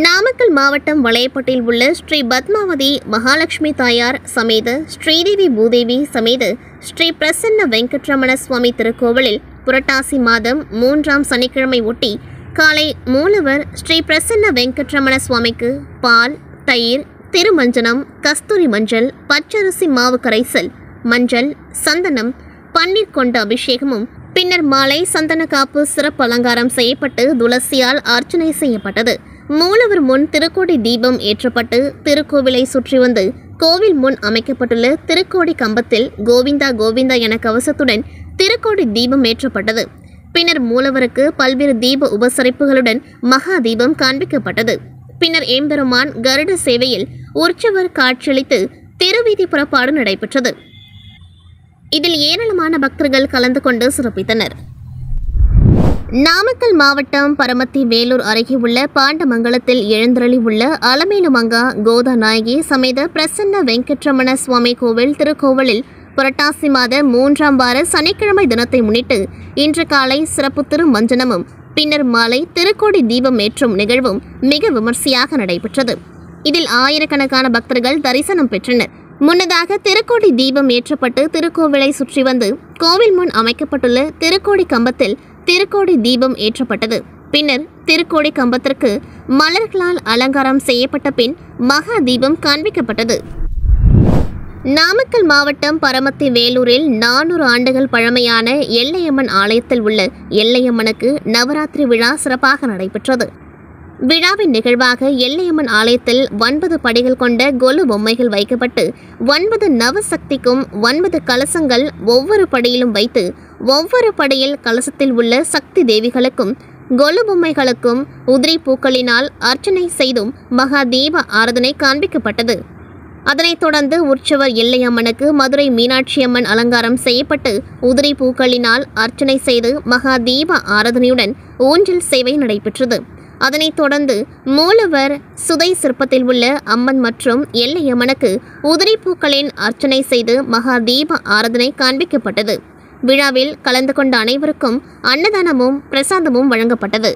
நாமக்கல் மாவட்டம் வளையப்பட்டில் உள்ள ஸ்ரீ பத்மாவதி மகாலட்சுமி தாயார் சமேத ஸ்ரீதேவி பூதேவி சமேத ஸ்ரீ பிரசன்ன வெங்கட்ரமண சுவாமி திருக்கோவிலில் புரட்டாசி மாதம் 3ஆம் சனிக்கிழமை ஒட்டி காலை மூலவர் ஸ்ரீ பிரசன்ன வெங்கட்ரமண சுவாமிக்கு பால், தயிர், திருமஞ்சனம், கஸ்தூரி மஞ்சள், பச்சரிசி மாவு கரைசல், மஞ்சள், சந்தனம், பன்னீர் கொண்ட அபிஷேகமும் பின்னர் மாலை சந்தன காப்பு சிறப்பு அலங்காரம் செய்யப்பட்டு துளசியால் அர்ச்சனை செய்யப்பட்டது. மூலவர் முன் திருக்கோடி தீபம் ஏற்றப்பட்டு திருக்கோவிலை சுற்றி வந்து கோவில் முன் அமைக்கப்பட்டுள்ள திருக்கோடி கம்பத்தில் கோவிந்தா கோவிந்தா என கவசத்துடன் திருக்கோடி தீபம் ஏற்றப்பட்டது. பின்னர் மூலவருக்கு பல்வேறு தீப உபசரிப்புகளுடன் மகா தீபம் காண்பிக்கப்பட்டது. பின்னர் ஏம்பெருமான் கருட சேவையில் உற்சவர் காட்சியளித்து திருவீதி புறப்பாடு நடைபெற்றது. இதில் ஏராளமான பக்தர்கள் கலந்து கொண்டு சிறப்பித்தனர். நாமக்கல் மாவட்டம் பரமத்தி வேலூர் அருகே உள்ள பாண்டமங்கலத்தில் எழுந்தருளி உள்ள அலமேலுமங்கா கோதா நாயகி சமேத பிரசன்ன வெங்கட்ரமண சுவாமி கோவில் திருக்கோவிலில் புரட்டாசி மாத 3ஆம் வார சனிக்கிழமை தினத்தை முன்னிட்டு இன்று காலை சிறப்பு திருமஞ்சனமும் பின்னர் மாலை திருக்கோடி தீபம் ஏற்றும் நிகழ்வும் மிக விமர்சையாக நடைபெற்றது. இதில் ஆயிரக்கணக்கான பக்தர்கள் தரிசனம் பெற்றனர். முன்னதாக திருக்கோடி தீபம் ஏற்றப்பட்டு திருக்கோவிலை சுற்றி வந்து கோவில் முன் அமைக்கப்பட்டுள்ள திருக்கோடி கம்பத்தில் திருக்கோடி தீபம் ஏற்றப்பட்டது. பின்னர் திருக்கோடி கம்பத்திற்கு மலர்களால் அலங்காரம் செய்யப்பட்ட பின் மகா தீபம் காண்பிக்கப்பட்டது. நாமக்கல் மாவட்டம் பரமத்தி வேலூரில் 400 ஆண்டுகள் பழமையான எல்லையம்மன் ஆலயத்தில் உள்ள எல்லையம்மனுக்கு நவராத்திரி விழா சிறப்பாக நடைபெற்றது. விழாவின் நிகழ்வாக எல்லையம்மன் ஆலயத்தில் 9 படிகள் கொண்ட கொலு பொம்மைகள் வைக்கப்பட்டு 9 நவசக்திக்கும் 9 கலசங்கள் ஒவ்வொரு படியிலும் வைத்து ஒவ்வொரு படியில் கலசத்தில் உள்ள சக்தி தேவிகளுக்கும் கொலு பொம்மைகளுக்கும் உதிரி பூக்களினால் அர்ச்சனை செய்தும் மகா தீப ஆராதனை காண்பிக்கப்பட்டது. அதனைத் தொடர்ந்து உற்சவர் எல்லையம்மனுக்கு மதுரை மீனாட்சி அம்மன் அலங்காரம் செய்யப்பட்டு உதிரி பூக்களினால் அர்ச்சனை செய்து மகா தீப ஆராதனையுடன் ஊஞ்சல் சேவை நடைபெற்றது. அதனைத் தொடர்ந்து மூலவர் சுதை சிற்பத்தில் உள்ள அம்மன் மற்றும் எல்லையம்மனுக்கு உதிரி பூக்களின் அர்ச்சனை செய்து மகா தீப ஆராதனை காண்பிக்கப்பட்டது. விழாவில் கலந்து கொண்ட அனைவருக்கும் அன்னதானமும் பிரசாதமும் வழங்கப்பட்டது.